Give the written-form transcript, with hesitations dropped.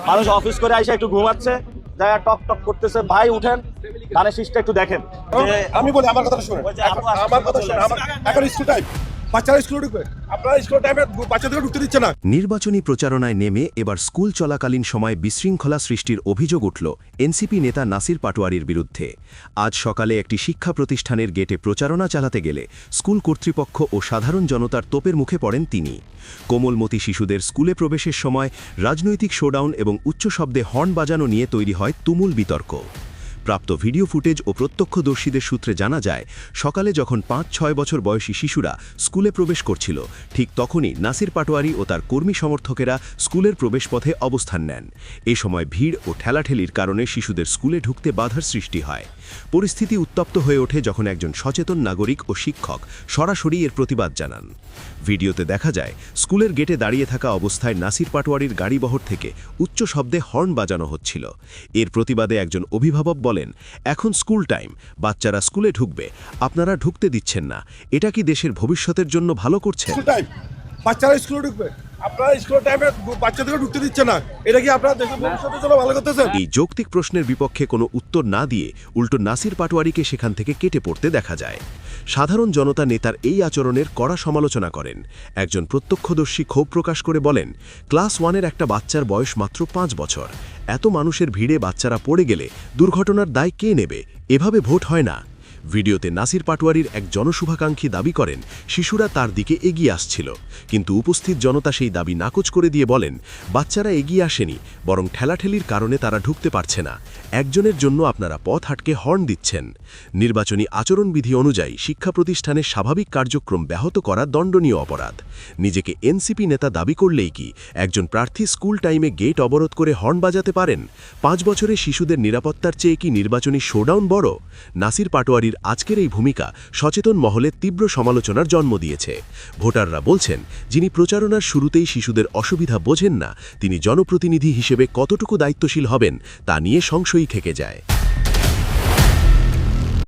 মানুষ অফিস করে আইসা একটু ঘুমাচ্ছে, যায় টক টক করতেছে, ভাই উঠেন ধানের শীষটা একটু দেখেন। আমি বলি আমার কথা শুনুন, আমার কথা শুনুন, এখন স্কুল টাইম, বাচ্চারা স্কুলে ঢুকবে, আপনারা স্কুল টাইমে বাচ্চাদেরকে ঢুকতে দিচ্ছে না। নির্বাচনী প্রচারণায় নেমে এবার স্কুল চলাকালীন সময় বিশৃঙ্খলা সৃষ্টির অভিযোগ উঠল এনসিপি নেতা নাসির পাটোয়ারির বিরুদ্ধে। আজ সকালে একটি শিক্ষা প্রতিষ্ঠানের গেটে প্রচারণা চালাতে গেলে স্কুল কর্তৃপক্ষ ও সাধারণ জনতার তোপের মুখে পড়েন তিনি। কোমলমতি শিশুদের স্কুলে প্রবেশের সময় রাজনৈতিক শোডাউন এবং উচ্চ শব্দে হর্ন বাজানো নিয়ে তৈরি হয় তুমুল বিতর্ক। প্রাপ্ত ভিডিও ফুটেজ ও প্রত্যক্ষদর্শীদের সূত্রে জানা যায়, সকালে যখন ৫-৬ বছর বয়সী শিশুরা স্কুলে প্রবেশ করছিল, ঠিক তখনই নাসির পাটোয়ারি ও তার কর্মী সমর্থকেরা স্কুলের প্রবেশপথে অবস্থান নেন। এ সময় ভিড় ও ঠেলাঠেলির কারণে শিশুদের স্কুলে ঢুকতে বাধার সৃষ্টি হয়। পরিস্থিতি উত্তপ্ত হয়ে ওঠে যখন একজন সচেতন নাগরিক ও শিক্ষক সরাসরি এর প্রতিবাদ জানান। ভিডিওতে দেখা যায়, স্কুলের গেটে দাঁড়িয়ে থাকা অবস্থায় নাসির পাটোয়ারির গাড়িবহর থেকে উচ্চ শব্দে হর্ন বাজানো হচ্ছিল। এর প্রতিবাদে একজন অভিভাবক বলেন, এখন স্কুল টাইম, বাচ্চারা স্কুলে ঢুকবে, আপনারা ঢুকতে দিচ্ছেন না, এটা কি দেশের ভবিষ্যতের জন্য ভালো করছেন? স্কুল টাইম, বাচ্চারা স্কুলে ঢুকবে, আপনারা স্কুল টাইমে বাচ্চাদেরকে ঢুকতে দিচ্ছে না, এটা কি আপনারা দেশের ভবিষ্যতের জন্য ভালো করতেছেন? এই যৌক্তিক প্রশ্নের বিপক্ষে কোনো উত্তর না দিয়ে উল্টো নাসির পাটোয়ারিকে সেখান থেকে কেটে পড়তে দেখা যায়। সাধারণ জনতা নেতার এই আচরণের কড়া সমালোচনা করেন। একজন প্রত্যক্ষদর্শী ক্ষোভ প্রকাশ করে বলেন, ক্লাস 1-এর একটা বাচ্চার বয়স মাত্র 5 বছর, এত মানুষের ভিড়ে বাচ্চারা পড়ে গেলে দুর্ঘটনার দায় কে নেবে? এভাবে ভোট হয় না। ভিডিওতে নাসির পাটোয়ারির এক জনশুভাকাঙ্ক্ষী দাবি করেন, শিশুরা তার দিকে এগিয়ে আসছিল, কিন্তু উপস্থিত জনতা সেই দাবি নাকচ করে দিয়ে বলেন, বাচ্চারা এগিয়ে আসেনি, বরং ঠেলাঠেলির কারণে তারা ঢুকতে পারছে না, একজনের জন্য আপনারা পথ আটকে হর্ন দিচ্ছেন। নির্বাচনী আচরণবিধি অনুযায়ী শিক্ষা প্রতিষ্ঠানের স্বাভাবিক কার্যক্রম ব্যাহত করা দণ্ডনীয় অপরাধ। নিজেকে এনসিপি নেতা দাবি করলেই কি একজন প্রার্থী স্কুল টাইমে গেট অবরোধ করে হর্ন বাজাতে পারেন? 5 বছরের শিশুদের নিরাপত্তার চেয়ে কি নির্বাচনী শোডাউন বড়? নাসির পাটোয়ারির আজকের এই ভূমিকা সচেতন মহলে তীব্র সমালোচনার জন্ম দিয়েছে। ভোটাররা বলছেন, যিনি প্রচারণার শুরুতেই শিশুদের অসুবিধা বোঝেন না, তিনি জনপ্রতিনিধি হিসেবে কতটুকু দায়িত্বশীল হবেন তা নিয়ে সংশয়ই থেকে যায়।